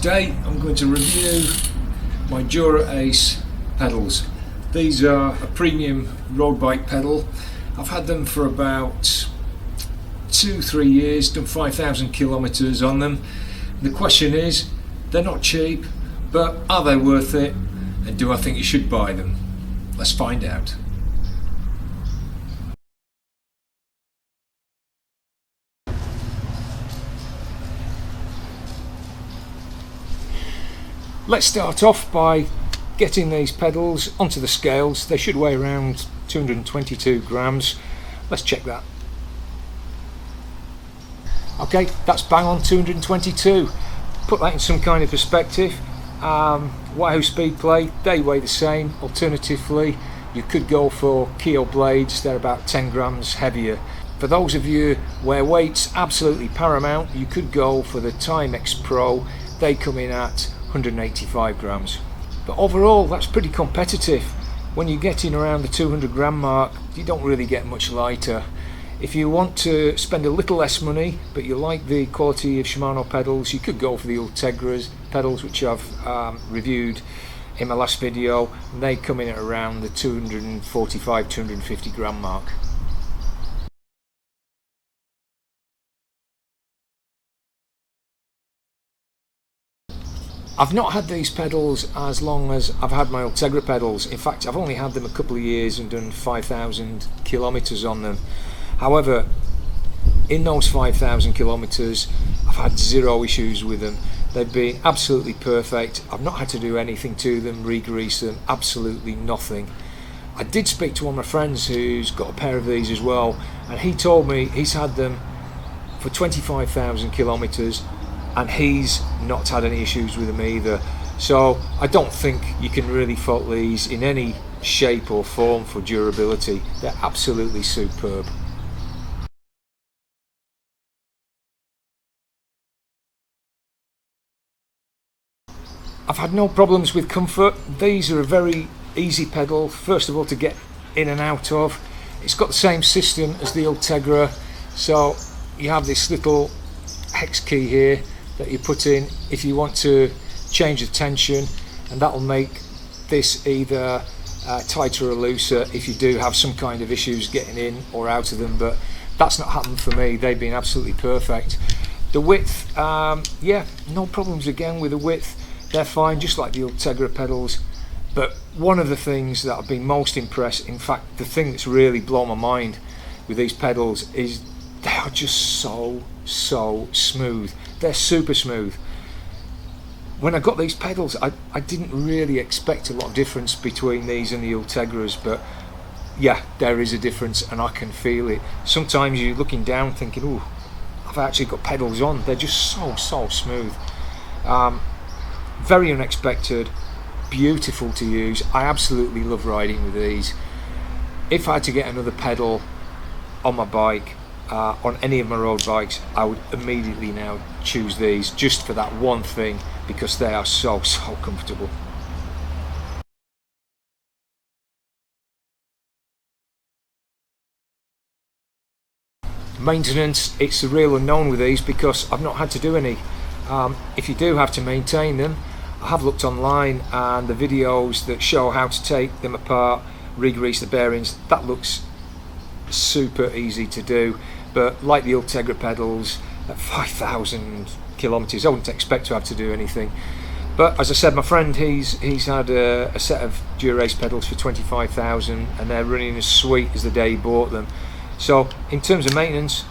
Today I'm going to review my Dura-ace pedals. These are a premium road bike pedal. I've had them for about 2-3 years, done 5,000 kilometers on them. The question is, they're not cheap, but are they worth it, and do I think you should buy them? Let's find out. Let's start off by getting these pedals onto the scales. They should weigh around 222 grams. Let's check that. Okay, that's bang on 222. Put that in some kind of perspective. Wahoo Speed Play, they weigh the same. Alternatively, you could go for Keo blades. They're about 10 grams heavier. For those of you where weight's absolutely paramount, you could go for the Timex Pro. They come in at 185 grams. But overall, that's pretty competitive. When you're getting around the 200 gram mark, you don't really get much lighter. If you want to spend a little less money, but you like the quality of Shimano pedals, you could go for the Ultegra's pedals, which I've reviewed in my last video. And they come in at around the 245-250 gram mark. I've not had these pedals as long as I've had my Ultegra pedals. In fact, I've only had them a couple of years and done 5,000 kilometers on them. However, in those 5,000 kilometers, I've had zero issues with them. They've been absolutely perfect. I've not had to do anything to them, re-grease them, absolutely nothing. I did speak to one of my friends who's got a pair of these as well, and he told me he's had them for 25,000 kilometers and he's not had any issues with them either. So I don't think you can really fault these in any shape or form for durability. They're absolutely superb. I've had no problems with comfort. These are a very easy pedal, first of all, to get in and out of. It's got the same system as the Ultegra, so you have this little hex key here that you put in if you want to change the tension, and that will make this either tighter or looser if you do have some kind of issues getting in or out of them. But that's not happened for me. They've been absolutely perfect. The width, yeah, no problems again with the width. They're fine, just like the Ultegra pedals. But one of the things that I've been most impressed, in fact the thing that's really blown my mind with these pedals, is they are just so smooth. They're super smooth. When I got these pedals, I didn't really expect a lot of difference between these and the Ultegras, but yeah, there is a difference and I can feel it. Sometimes you're looking down thinking, oh, I've actually got pedals on. They're just so smooth. Very unexpected, beautiful to use. I absolutely love riding with these. If I had to get another pedal on my bike, on any of my road bikes, I would immediately now choose these, just for that one thing, because they are so comfortable. Maintenance, it's a real unknown with these because I've not had to do any. If you do have to maintain them, I have looked online, and the videos that show how to take them apart, re-grease the bearings, that looks super easy to do. But like the Ultegra pedals, at 5,000 kilometers, I wouldn't expect to have to do anything. But as I said, my friend, he's had a set of Dura-ace pedals for 25,000, and they're running as sweet as the day he bought them. So in terms of maintenance,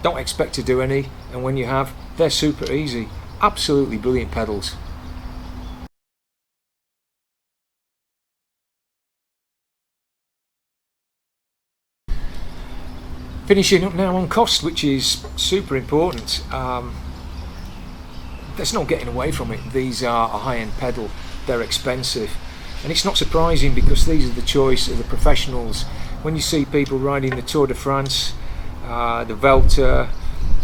don't expect to do any, and when you have, they're super easy. Absolutely brilliant pedals. Finishing up now on cost, which is super important. There's no getting away from it. These are a high-end pedal. They're expensive, and it's not surprising because these are the choice of the professionals. When you see people riding the Tour de France, the Vuelta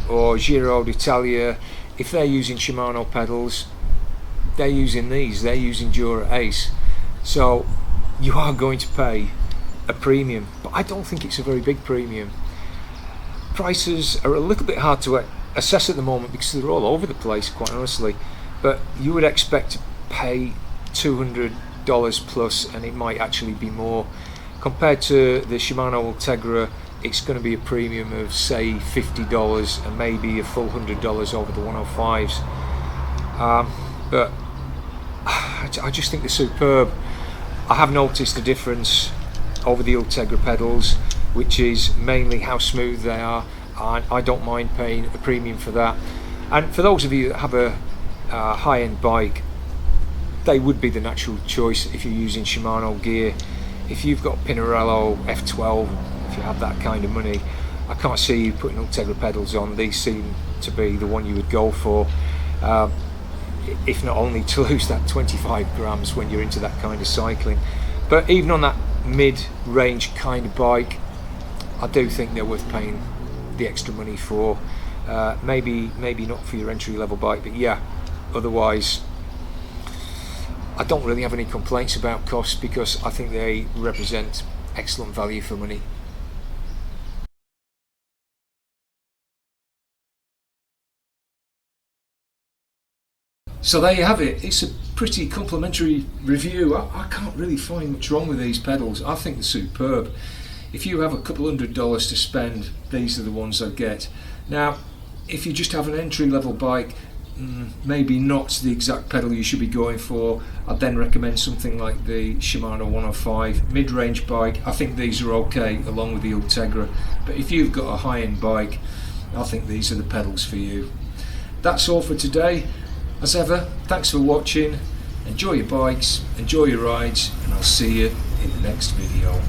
or Giro d'Italia, if they're using Shimano pedals, they're using these. They're using Dura-ace. So you are going to pay a premium, but I don't think it's a very big premium. Prices are a little bit hard to assess at the moment because they're all over the place, quite honestly. but you would expect to pay $200 plus, and it might actually be more. Compared to the Shimano Ultegra, it's going to be a premium of say $50 and maybe a full $100 over the 105s. But I just think they're superb. I have noticed a difference over the Ultegra pedals, which is mainly how smooth they are, and I don't mind paying a premium for that. And for those of you that have a high-end bike, they would be the natural choice if you're using Shimano gear. If you've got Pinarello F12, if you have that kind of money, I can't see you putting Ultegra pedals on. These seem to be the one you would go for, if not only to lose that 25 grams when you're into that kind of cycling, but even on that mid-range kind of bike, I do think they're worth paying the extra money for. Maybe not for your entry-level bike, but yeah, otherwise I don't really have any complaints about costs, because I think they represent excellent value for money. So there you have it. It's a pretty complimentary review. I can't really find much wrong with these pedals. I think they're superb. If you have a couple $100 to spend, these are the ones I'd get. Now, if you just have an entry-level bike, maybe not the exact pedal you should be going for. I'd then recommend something like the Shimano 105 mid-range bike. I think these are okay along with the Ultegra, but if you've got a high-end bike, I think these are the pedals for you. That's all for today. As ever, thanks for watching. Enjoy your bikes, enjoy your rides, and I'll see you in the next video.